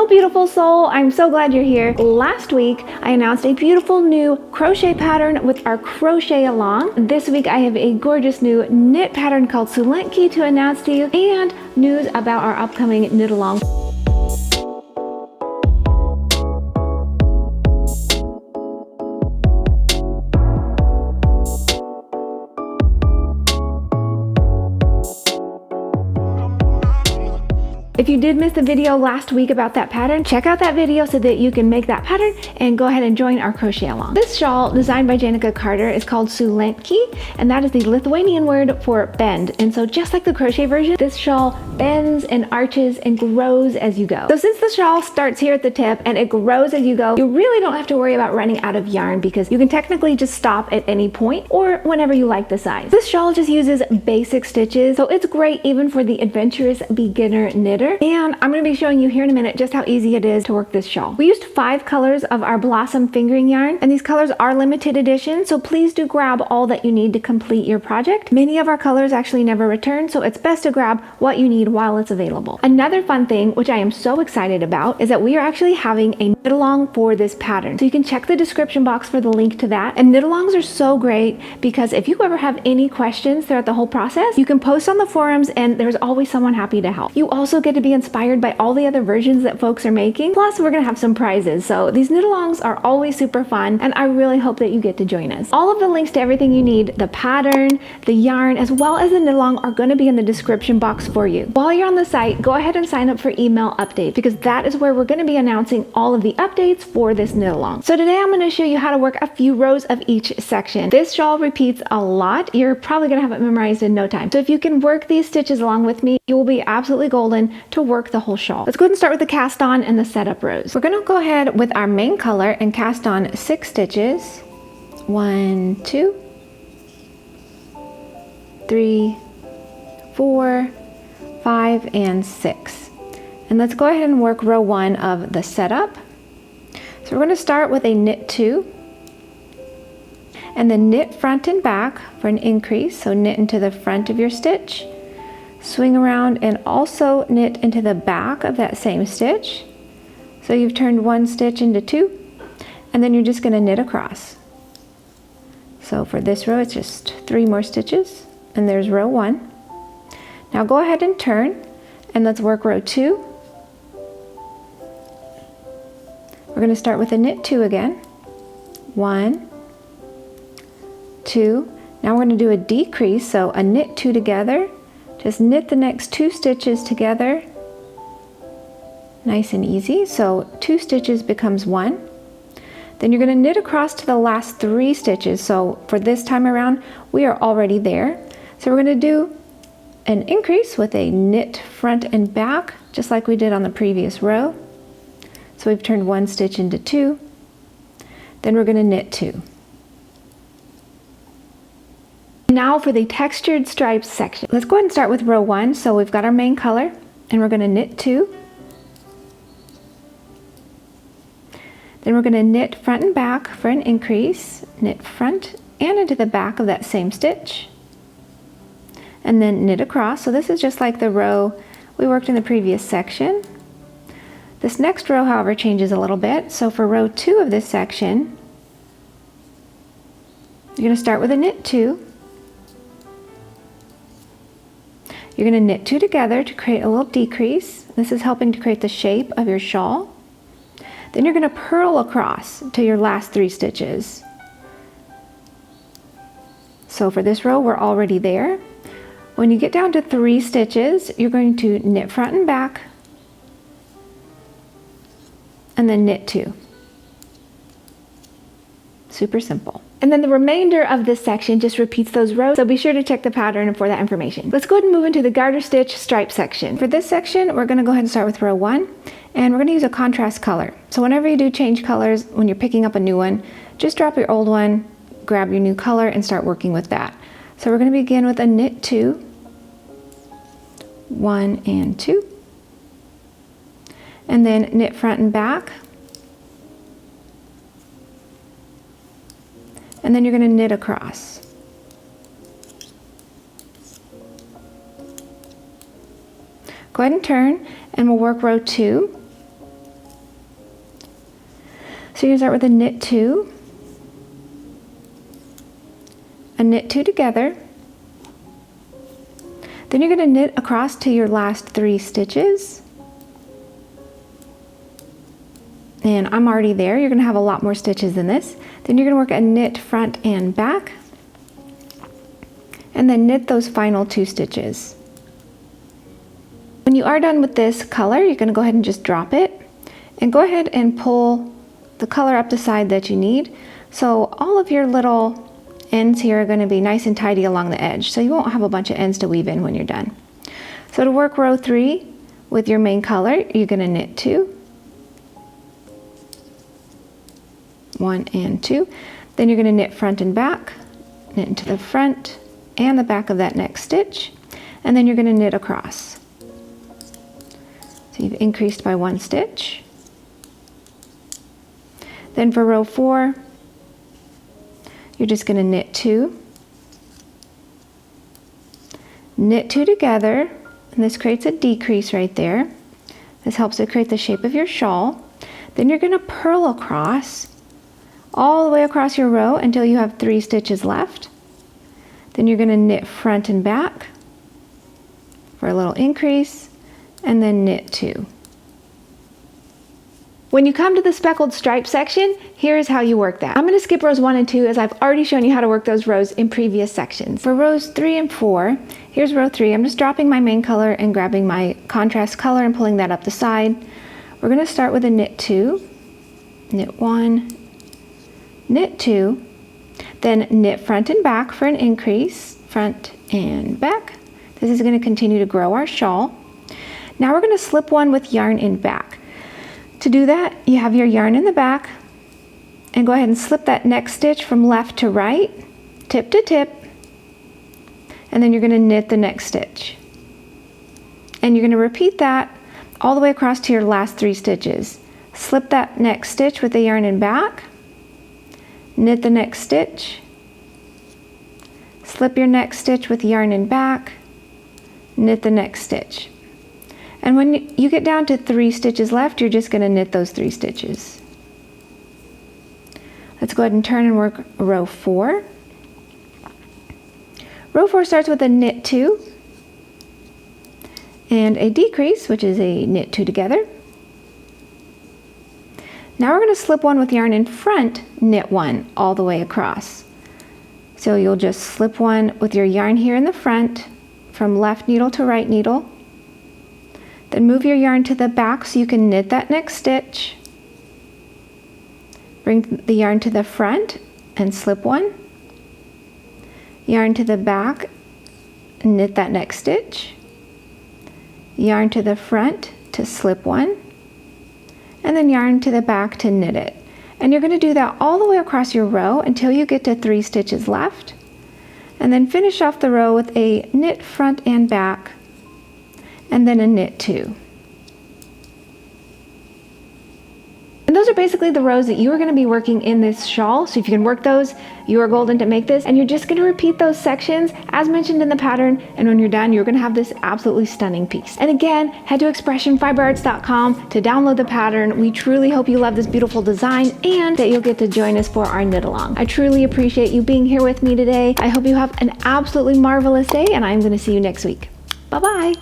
Hello, beautiful soul. I'm so glad you're here. Last week, I announced a beautiful new crochet pattern with our crochet along. This week, I have a gorgeous new knit pattern called Sulenkti to announce to you, and news about our upcoming knit along. If you did miss the video last week about that pattern, check out that video so that you can make that pattern and go ahead and join our crochet along. This shawl, designed by Carter, is called Sulenkti, and that is the Lithuanian word for bend. And so just like the crochet version, this shawl bends and arches and grows as you go. So since the shawl starts here at the tip and it grows as you go, you really don't have to worry about running out of yarn because you can technically just stop at any point or whenever you like the size. This shawl just uses basic stitches, so it's great even for the adventurous beginner knitter. And I'm going to be showing you here in a minute just how easy it is to work this shawl. We used 5 colors of our Blossom fingering yarn, and these colors are limited edition, so please do grab all that you need to complete your project. Many of our colors actually never return, so it's best to grab what you need while it's available. Another fun thing, which I am so excited about, is that we are actually having a knit along for this pattern. So you can check the description box for the link to that. And knit alongs are so great because if you ever have any questions throughout the whole process, you can post on the forums and there's always someone happy to help. You also get to be inspired by all the other versions that folks are making. Plus, we're gonna have some prizes. So these knit alongs are always super fun, and I really hope that you get to join us. All of the links to everything you need, the pattern, the yarn, as well as the knit along, are gonna be in the description box for you. While you're on the site, go ahead and sign up for email updates because that is where we're gonna be announcing all of the updates for this knit along. So today I'm gonna show you how to work a few rows of each section. This shawl repeats a lot. You're probably gonna have it memorized in no time. So if you can work these stitches along with me, you will be absolutely golden to work the whole shawl. Let's go ahead and start with the cast on and the setup rows. We're gonna go ahead with our main color and cast on 6 stitches. 1, 2, 3, 4, 5, and 6. And let's go ahead and work row 1 of the setup. So we're gonna start with a knit 2 and then knit front and back for an increase. So knit into the front of your stitch, swing around and also knit into the back of that same stitch. So you've turned 1 stitch into 2, and then you're just going to knit across. So for this row, it's just 3 more stitches, and there's row 1. Now go ahead and turn, and let's work row 2. We're going to start with a knit 2 again. 1, 2. Now we're going to do a decrease, so a knit 2 together. Just knit the next 2 stitches together, nice and easy. So 2 stitches becomes 1. Then you're going to knit across to the last 3 stitches. So for this time around, we are already there. So we're going to do an increase with a knit front and back, just like we did on the previous row. So we've turned 1 stitch into 2. Then we're going to knit 2. Now for the textured stripes section. Let's go ahead and start with row 1. So we've got our main color and we're going to knit 2. Then we're going to knit front and back for an increase, knit front and into the back of that same stitch, and then knit across. So this is just like the row we worked in the previous section. This next row, however, changes a little bit. So for row 2 of this section, you're going to start with a knit 2. You're going to knit 2 together to create a little decrease. This is helping to create the shape of your shawl. Then you're going to purl across to your last 3 stitches. So for this row, we're already there. When you get down to 3 stitches, you're going to knit front and back, and then knit 2. Super simple. And then the remainder of this section just repeats those rows, so be sure to check the pattern for that information. Let's go ahead and move into the garter stitch stripe section. For this section, we're going to go ahead and start with row 1, and we're going to use a contrast color. So whenever you do change colors, when you're picking up a new one, just drop your old one, grab your new color, and start working with that. So we're going to begin with a knit 2, 1 and 2, and then knit front and back, and then you're going to knit across. Go ahead and turn, and we'll work row 2. So you start with a knit 2, a knit 2 together, then you're going to knit across to your last 3 stitches. And I'm already there. You're going to have a lot more stitches than this. Then you're going to work a knit front and back, and then knit those final 2 stitches. When you are done with this color, you're going to go ahead and just drop it, and go ahead and pull the color up the side that you need. So all of your little ends here are going to be nice and tidy along the edge, so you won't have a bunch of ends to weave in when you're done. So to work row 3 with your main color, you're going to knit 2, 1 and 2, then you're going to knit front and back, knit into the front and the back of that next stitch, and then you're going to knit across. So you've increased by 1 stitch. Then for row 4, you're just going to knit 2, knit 2 together, and this creates a decrease right there. This helps to create the shape of your shawl. Then you're going to purl across all the way across your row until you have 3 stitches left. Then you're going to knit front and back for a little increase, and then knit 2. When you come to the speckled stripe section, here's how you work that. I'm going to skip rows 1 and 2 as I've already shown you how to work those rows in previous sections. For rows 3 and 4, here's row 3. I'm just dropping my main color and grabbing my contrast color and pulling that up the side. We're going to start with a knit 2, knit 1, knit 2, then knit front and back for an increase, front and back. This is going to continue to grow our shawl. Now we're going to slip one with yarn in back. To do that, you have your yarn in the back, and go ahead and slip that next stitch from left to right, tip to tip, and then you're going to knit the next stitch. And you're going to repeat that all the way across to your last 3 stitches. Slip that next stitch with the yarn in back, knit the next stitch, slip your next stitch with yarn in back, knit the next stitch. And when you get down to 3 stitches left, you're just going to knit those 3 stitches. Let's go ahead and turn and work row 4. Row 4 starts with a knit 2 and a decrease, which is a knit 2 together. Now we're going to slip one with yarn in front, knit 1 all the way across. So you'll just slip one with your yarn here in the front from left needle to right needle. Then move your yarn to the back so you can knit that next stitch. Bring the yarn to the front and slip one. Yarn to the back, knit that next stitch. Yarn to the front to slip one. And then yarn to the back to knit it. And you're going to do that all the way across your row until you get to 3 stitches left. And then finish off the row with a knit front and back, and then a knit 2. And those are basically the rows that you are going to be working in this shawl. So if you can work those, you are golden to make this. And you're just going to repeat those sections as mentioned in the pattern. And when you're done, you're going to have this absolutely stunning piece. And again, head to expressionfiberarts.com to download the pattern. We truly hope you love this beautiful design and that you'll get to join us for our knit along. I truly appreciate you being here with me today. I hope you have an absolutely marvelous day, and I'm going to see you next week. Bye-bye.